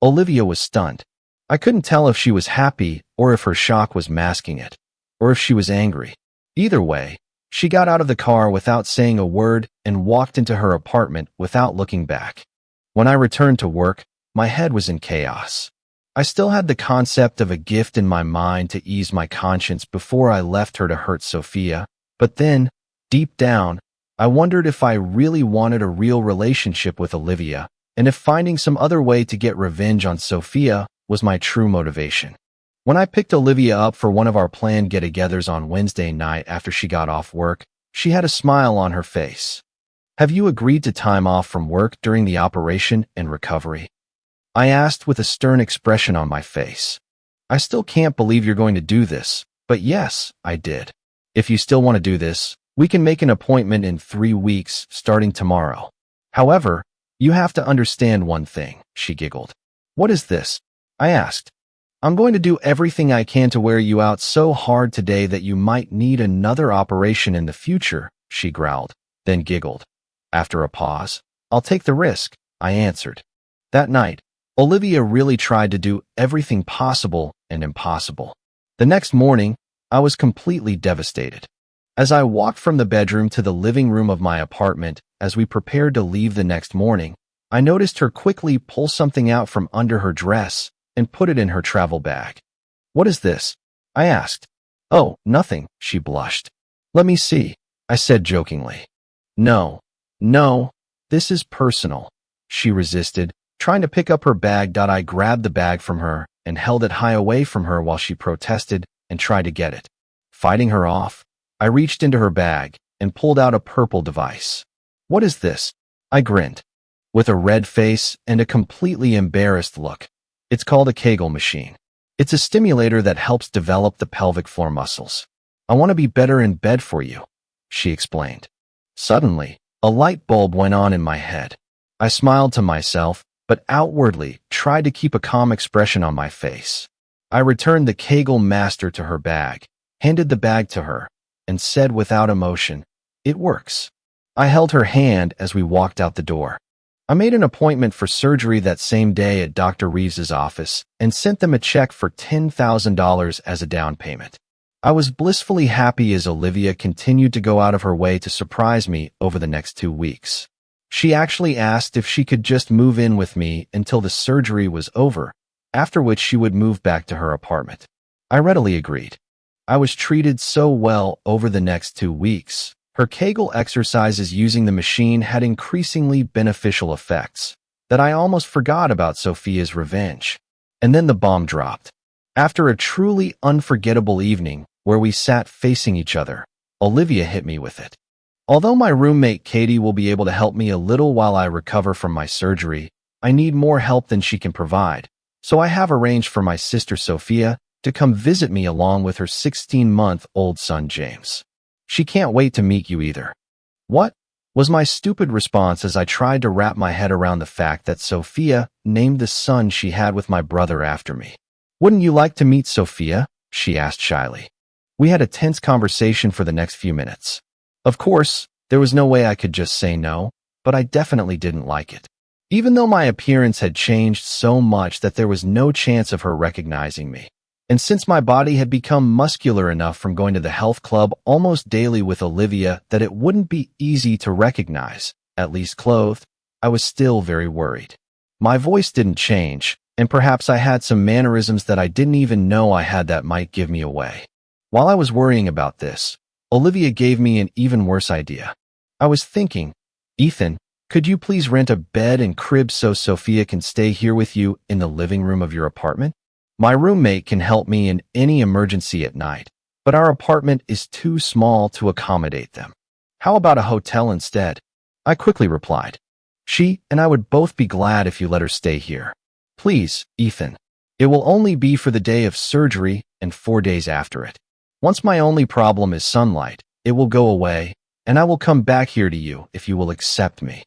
Olivia was stunned. I couldn't tell if she was happy or if her shock was masking it, or if she was angry. Either way, she got out of the car without saying a word and walked into her apartment without looking back. When I returned to work, my head was in chaos. I still had the concept of a gift in my mind to ease my conscience before I left her to hurt Sophia, but then, deep down, I wondered if I really wanted a real relationship with Olivia, and if finding some other way to get revenge on Sophia was my true motivation. When I picked Olivia up for one of our planned get-togethers on Wednesday night after she got off work, she had a smile on her face. "Have you agreed to time off from work during the operation and recovery?" I asked with a stern expression on my face. "I still can't believe you're going to do this, but yes, I did. If you still want to do this, we can make an appointment in 3 weeks starting tomorrow. However, you have to understand one thing," she giggled. "What is this?" I asked. "I'm going to do everything I can to wear you out so hard today that you might need another operation in the future," she growled, then giggled. After a pause, "I'll take the risk," I answered. That night, Olivia really tried to do everything possible and impossible. The next morning, I was completely devastated. As I walked from the bedroom to the living room of my apartment, as we prepared to leave the next morning, I noticed her quickly pull something out from under her dress and put it in her travel bag. "What is this?" I asked. "Oh, nothing," she blushed. "Let me see," I said jokingly. No, this is personal," she resisted, trying to pick up her bag. I grabbed the bag from her and held it high away from her while she protested and tried to get it. Fighting her off, I reached into her bag and pulled out a purple device. "What is this?" I grinned, with a red face and a completely embarrassed look. "It's called a Kegel machine. It's a stimulator that helps develop the pelvic floor muscles. I want to be better in bed for you," she explained. Suddenly, a light bulb went on in my head. I smiled to myself, but outwardly tried to keep a calm expression on my face. I returned the Kegel master to her bag, handed the bag to her, and said without emotion, "It works." I held her hand as we walked out the door. I made an appointment for surgery that same day at Dr. Reeves's office and sent them a check for $10,000 as a down payment. I was blissfully happy as Olivia continued to go out of her way to surprise me over the next 2 weeks. She actually asked if she could just move in with me until the surgery was over, after which she would move back to her apartment. I readily agreed. I was treated so well over the next 2 weeks. Her Kegel exercises using the machine had increasingly beneficial effects that I almost forgot about Sophia's revenge. And then the bomb dropped. After a truly unforgettable evening where we sat facing each other, Olivia hit me with it. Although my roommate Katie will be able to help me a little while I recover from my surgery, I need more help than she can provide, so I have arranged for my sister Sophia to come visit me along with her 16-month-old son James. She can't wait to meet you either. What? Was my stupid response as I tried to wrap my head around the fact that Sophia named the son she had with my brother after me. Wouldn't you like to meet Sophia? She asked shyly. We had a tense conversation for the next few minutes. Of course, there was no way I could just say no, but I definitely didn't like it. Even though my appearance had changed so much that there was no chance of her recognizing me. And since my body had become muscular enough from going to the health club almost daily with Olivia that it wouldn't be easy to recognize, at least clothed, I was still very worried. My voice didn't change, and perhaps I had some mannerisms that I didn't even know I had that might give me away. While I was worrying about this, Olivia gave me an even worse idea. I was thinking, Ethan, could you please rent a bed and crib so Sophia can stay here with you in the living room of your apartment? My roommate can help me in any emergency at night, but our apartment is too small to accommodate them. How about a hotel instead? I quickly replied. She and I would both be glad if you let her stay here. Please, Ethan. It will only be for the day of surgery and 4 days after it. Once my only problem is sunlight, it will go away, and I will come back here to you if you will accept me.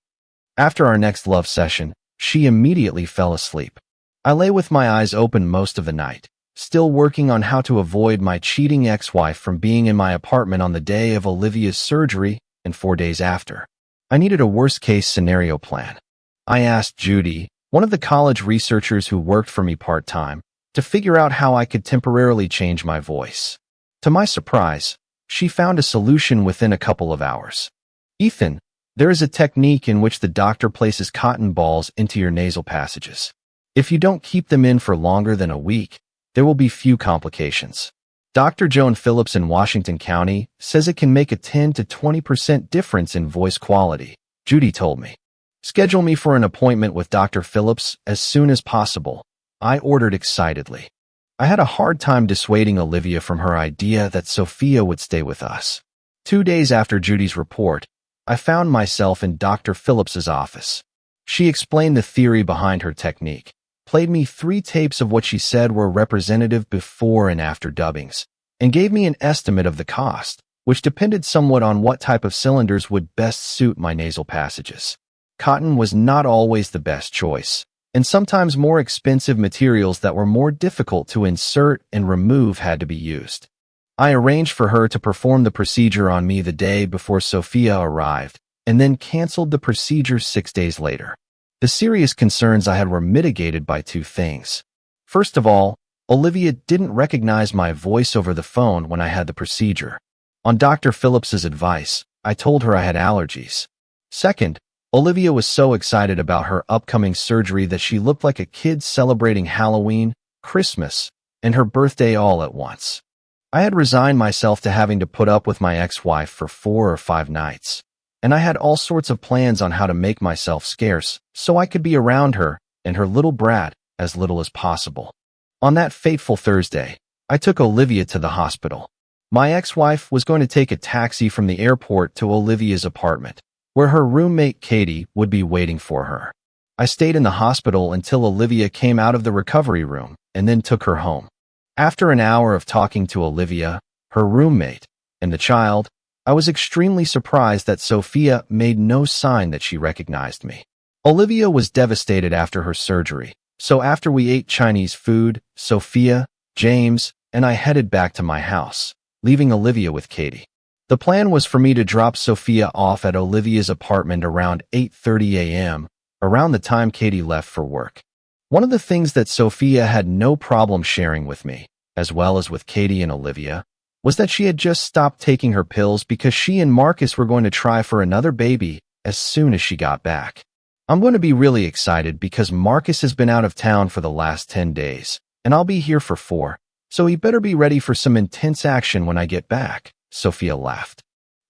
After our next love session, she immediately fell asleep. I lay with my eyes open most of the night, still working on how to avoid my cheating ex-wife from being in my apartment on the day of Olivia's surgery and 4 days after. I needed a worst-case scenario plan. I asked Judy, one of the college researchers who worked for me part-time, to figure out how I could temporarily change my voice. To my surprise, she found a solution within a couple of hours. Ethan, there is a technique in which the doctor places cotton balls into your nasal passages. If you don't keep them in for longer than a week, there will be few complications. Dr. Joan Phillips in Washington County says it can make a 10 to 20% difference in voice quality, Judy told me. Schedule me for an appointment with Dr. Phillips as soon as possible, I ordered excitedly. I had a hard time dissuading Olivia from her idea that Sophia would stay with us. 2 days after Judy's report, I found myself in Dr. Phillips's office. She explained the theory behind her technique, played me 3 tapes of what she said were representative before and after dubbings, and gave me an estimate of the cost, which depended somewhat on what type of cylinders would best suit my nasal passages. Cotton was not always the best choice, and sometimes more expensive materials that were more difficult to insert and remove had to be used. I arranged for her to perform the procedure on me the day before Sophia arrived, and then canceled the procedure 6 days later. The serious concerns I had were mitigated by 2 things. First of all, Olivia didn't recognize my voice over the phone when I had the procedure. On Dr. Phillips's advice, I told her I had allergies. Second, Olivia was so excited about her upcoming surgery that she looked like a kid celebrating Halloween, Christmas, and her birthday all at once. I had resigned myself to having to put up with my ex-wife for 4 or 5 nights, and I had all sorts of plans on how to make myself scarce so I could be around her and her little brat as little as possible. On that fateful Thursday, I took Olivia to the hospital. My ex-wife was going to take a taxi from the airport to Olivia's apartment, where her roommate Katie would be waiting for her. I stayed in the hospital until Olivia came out of the recovery room and then took her home. After an hour of talking to Olivia, her roommate, and the child, I was extremely surprised that Sophia made no sign that she recognized me. Olivia was devastated after her surgery, so after we ate Chinese food, Sophia, James, and I headed back to my house, leaving Olivia with Katie. The plan was for me to drop Sophia off at Olivia's apartment around 8:30 a.m., around the time Katie left for work. One of the things that Sophia had no problem sharing with me, as well as with Katie and Olivia, was that she had just stopped taking her pills because she and Marcus were going to try for another baby as soon as she got back. I'm going to be really excited because Marcus has been out of town for the last 10 days, and I'll be here for 4, so he better be ready for some intense action when I get back, Sophia laughed.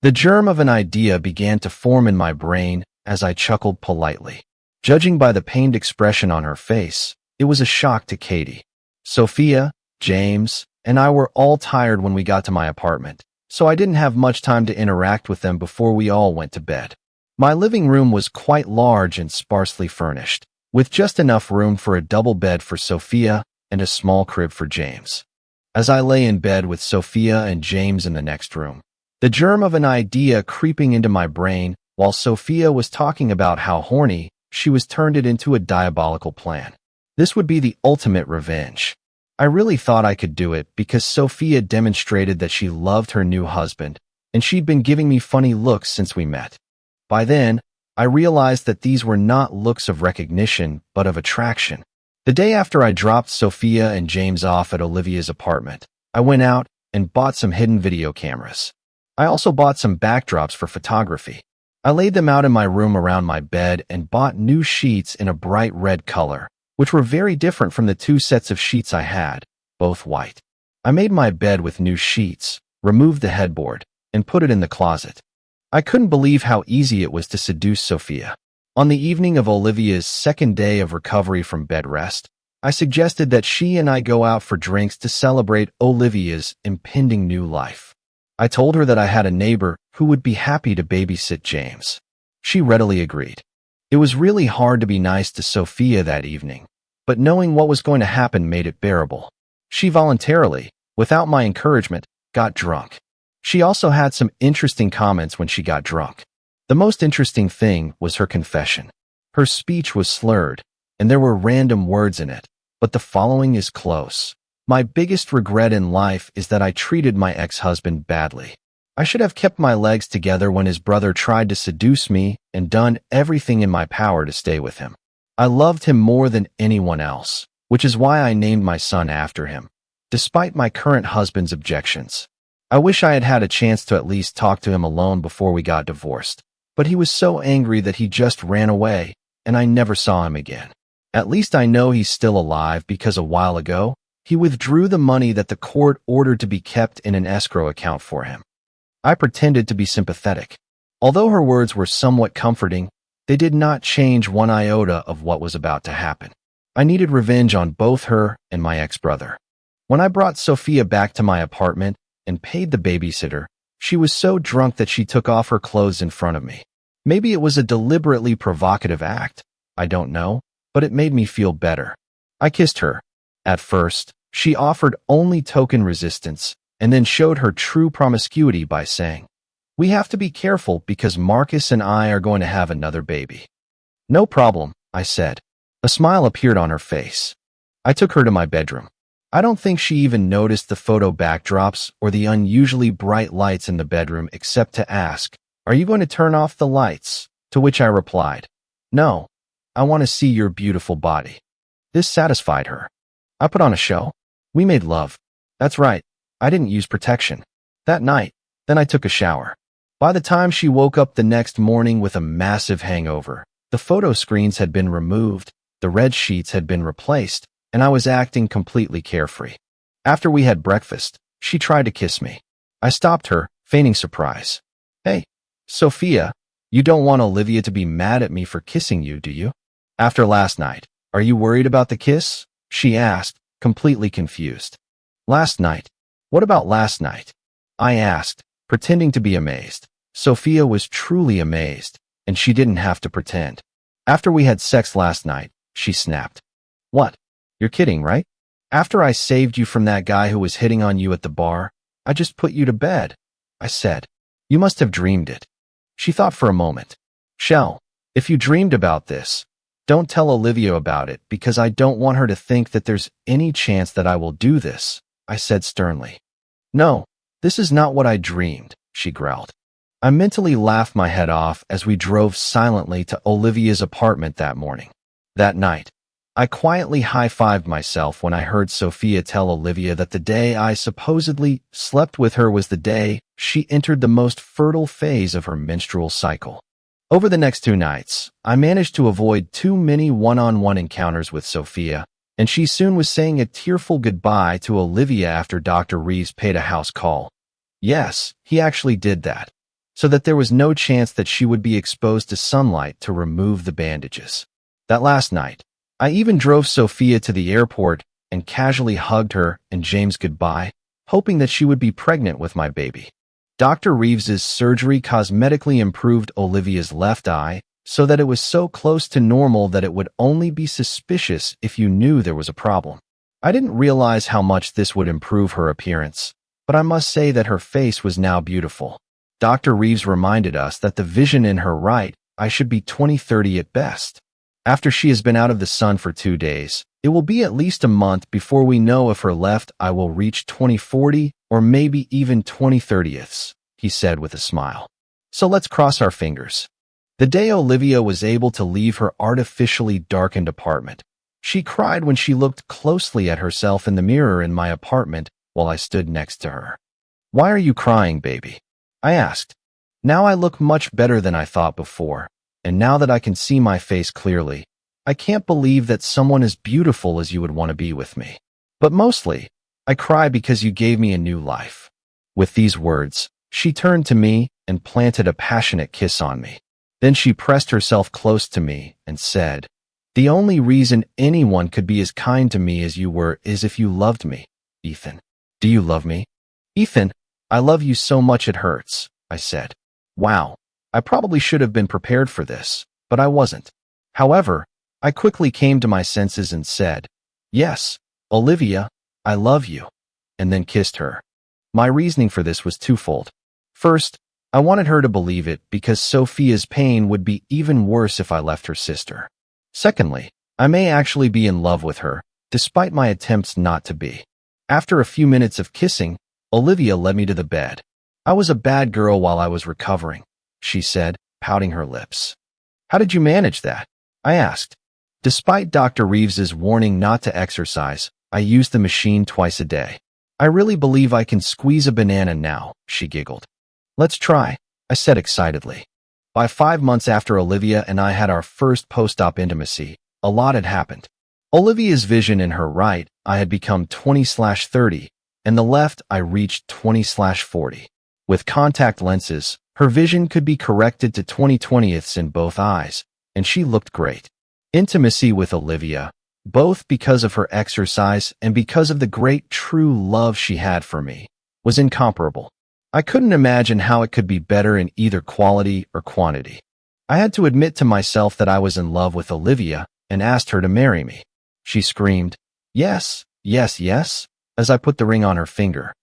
The germ of an idea began to form in my brain as I chuckled politely. Judging by the pained expression on her face, It was a shock to Katie. Sophia, James, and I were all tired when we got to my apartment, so I didn't have much time to interact with them before we all went to bed. My living room was quite large and sparsely furnished, with just enough room for a double bed for Sophia and a small crib for James. As I lay in bed with Sophia and James in the next room, the germ of an idea creeping into my brain while Sophia was talking about how horny she was turned it into a diabolical plan. This would be the ultimate revenge. I really thought I could do it because Sophia demonstrated that she loved her new husband, and she'd been giving me funny looks since we met. By then, I realized that these were not looks of recognition, but of attraction. The day after I dropped Sophia and James off at Olivia's apartment, I went out and bought some hidden video cameras. I also bought some backdrops for photography. I laid them out in my room around my bed and bought new sheets in a bright red color, which were very different from the two sets of sheets I had, both white. I made my bed with new sheets, removed the headboard, and put it in the closet. I couldn't believe how easy it was to seduce Sophia. On the evening of Olivia's second day of recovery from bed rest, I suggested that she and I go out for drinks to celebrate Olivia's impending new life. I told her that I had a neighbor who would be happy to babysit James. She readily agreed. It was really hard to be nice to Sophia that evening, but knowing what was going to happen made it bearable. She voluntarily, without my encouragement, got drunk. She also had some interesting comments when she got drunk. The most interesting thing was her confession. Her speech was slurred, and there were random words in it, but the following is close. My biggest regret in life is that I treated my ex-husband badly. I should have kept my legs together when his brother tried to seduce me and done everything in my power to stay with him. I loved him more than anyone else, which is why I named my son after him, despite my current husband's objections. I wish I had had a chance to at least talk to him alone before we got divorced, but he was so angry that he just ran away, and I never saw him again. At least I know he's still alive because a while ago, he withdrew the money that the court ordered to be kept in an escrow account for him. I pretended to be sympathetic. Although her words were somewhat comforting, they did not change one iota of what was about to happen. I needed revenge on both her and my ex-brother. When I brought Sophia back to my apartment and paid the babysitter, she was so drunk that she took off her clothes in front of me. Maybe it was a deliberately provocative act, I don't know, but it made me feel better. I kissed her. At first, she offered only token resistance, and then showed her true promiscuity by saying, "We have to be careful because Marcus and I are going to have another baby." "No problem," I said. A smile appeared on her face. I took her to my bedroom. I don't think she even noticed the photo backdrops or the unusually bright lights in the bedroom except to ask, "Are you going to turn off the lights?" To which I replied, "No, I want to see your beautiful body." This satisfied her. I put on a show. We made love. That's right, I didn't use protection. That night, then I took a shower. By the time she woke up the next morning with a massive hangover, the photo screens had been removed, the red sheets had been replaced, and I was acting completely carefree. After we had breakfast, she tried to kiss me. I stopped her, feigning surprise. "Hey, Sophia, you don't want Olivia to be mad at me for kissing you, do you? After last night, are you worried about the kiss?" she asked, completely confused. "Last night? What about last night?" I asked, pretending to be amazed. Sophia was truly amazed, and she didn't have to pretend. "After we had sex last night," she snapped. "What? You're kidding, right? After I saved you from that guy who was hitting on you at the bar, I just put you to bed," I said. "You must have dreamed it." She thought for a moment. "Shell, if you dreamed about this, don't tell Olivia about it because I don't want her to think that there's any chance that I will do this," I said sternly. "No, this is not what I dreamed," she growled. I mentally laughed my head off as we drove silently to Olivia's apartment that morning. That night, I quietly high-fived myself when I heard Sophia tell Olivia that the day I supposedly slept with her was the day she entered the most fertile phase of her menstrual cycle. Over the next 2 nights, I managed to avoid too many one-on-one encounters with Sophia, and she soon was saying a tearful goodbye to Olivia after Dr. Reeves paid a house call. Yes, he actually did that, so that there was no chance that she would be exposed to sunlight to remove the bandages. That last night, I even drove Sophia to the airport and casually hugged her and James goodbye, hoping that she would be pregnant with my baby. Dr. Reeves's surgery cosmetically improved Olivia's left eye so that it was so close to normal that it would only be suspicious if you knew there was a problem. I didn't realize how much this would improve her appearance, but I must say that her face was now beautiful. Dr. Reeves reminded us that the vision in her right eye should be 20/30 at best. After she has been out of the sun for 2 days, it will be at least a month before we know if her left eye will reach 20/40 or maybe even 20/30ths, he said with a smile. So let's cross our fingers. The day Olivia was able to leave her artificially darkened apartment, she cried when she looked closely at herself in the mirror in my apartment while I stood next to her. "Why are you crying, baby?" I asked. Now I look much better than I thought before, and now that I can see my face clearly, I can't believe that someone as beautiful as you would want to be with me. But mostly, I cry because you gave me a new life. With these words, she turned to me and planted a passionate kiss on me. Then she pressed herself close to me and said, "The only reason anyone could be as kind to me as you were is if you loved me, Ethan. Do you love me?" "Ethan, I love you so much it hurts," I said. Wow, I probably should have been prepared for this, but I wasn't. However, I quickly came to my senses and said, "Yes, Olivia, I love you," and then kissed her. My reasoning for this was twofold. First, I wanted her to believe it because Sophia's pain would be even worse if I left her sister. Secondly, I may actually be in love with her, despite my attempts not to be. After a few minutes of kissing, Olivia led me to the bed. "I was a bad girl while I was recovering," she said, pouting her lips. "How did you manage that?" I asked. Despite Dr. Reeves's warning not to exercise, I used the machine twice a day. "I really believe I can squeeze a banana now," she giggled. "Let's try," I said excitedly. By 5 months after Olivia and I had our first post-op intimacy, a lot had happened. Olivia's vision in her right eye had become 20/30, and the left eye reached 20/40. With contact lenses, her vision could be corrected to 20/20ths in both eyes, and she looked great. Intimacy with Olivia, both because of her exercise and because of the great true love she had for me, was incomparable. I couldn't imagine how it could be better in either quality or quantity. I had to admit to myself that I was in love with Olivia and asked her to marry me. She screamed, "Yes, yes, yes," as I put the ring on her finger.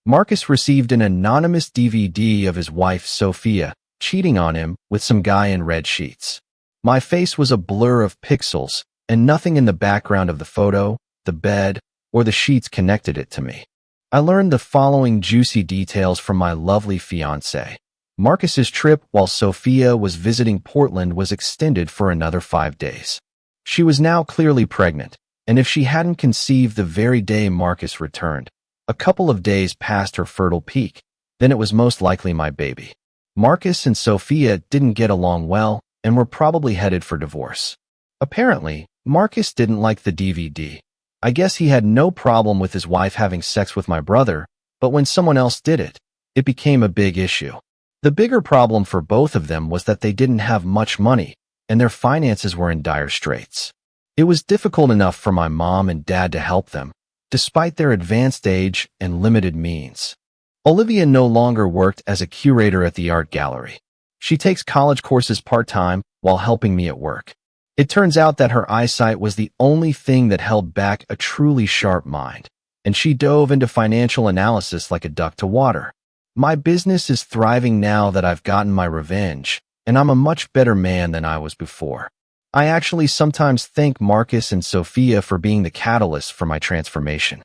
Marcus received an anonymous DVD of his wife, Sophia, cheating on him with some guy in red sheets. My face was a blur of pixels, and nothing in the background of the photo, the bed, or the sheets connected it to me. I learned the following juicy details from my lovely fiancé. Marcus's trip while Sophia was visiting Portland was extended for another 5 days. She was now clearly pregnant, and if she hadn't conceived the very day Marcus returned, a couple of days past her fertile peak, then it was most likely my baby. Marcus and Sophia didn't get along well and were probably headed for divorce. Apparently, Marcus didn't like the DVD. I guess he had no problem with his wife having sex with my brother, but when someone else did it, it became a big issue. The bigger problem for both of them was that they didn't have much money, and their finances were in dire straits. It was difficult enough for my mom and dad to help them, despite their advanced age and limited means. Olivia no longer worked as a curator at the art gallery. She takes college courses part-time while helping me at work. It turns out that her eyesight was the only thing that held back a truly sharp mind, and she dove into financial analysis like a duck to water. My business is thriving now that I've gotten my revenge, and I'm a much better man than I was before. I actually sometimes thank Marcus and Sophia for being the catalyst for my transformation.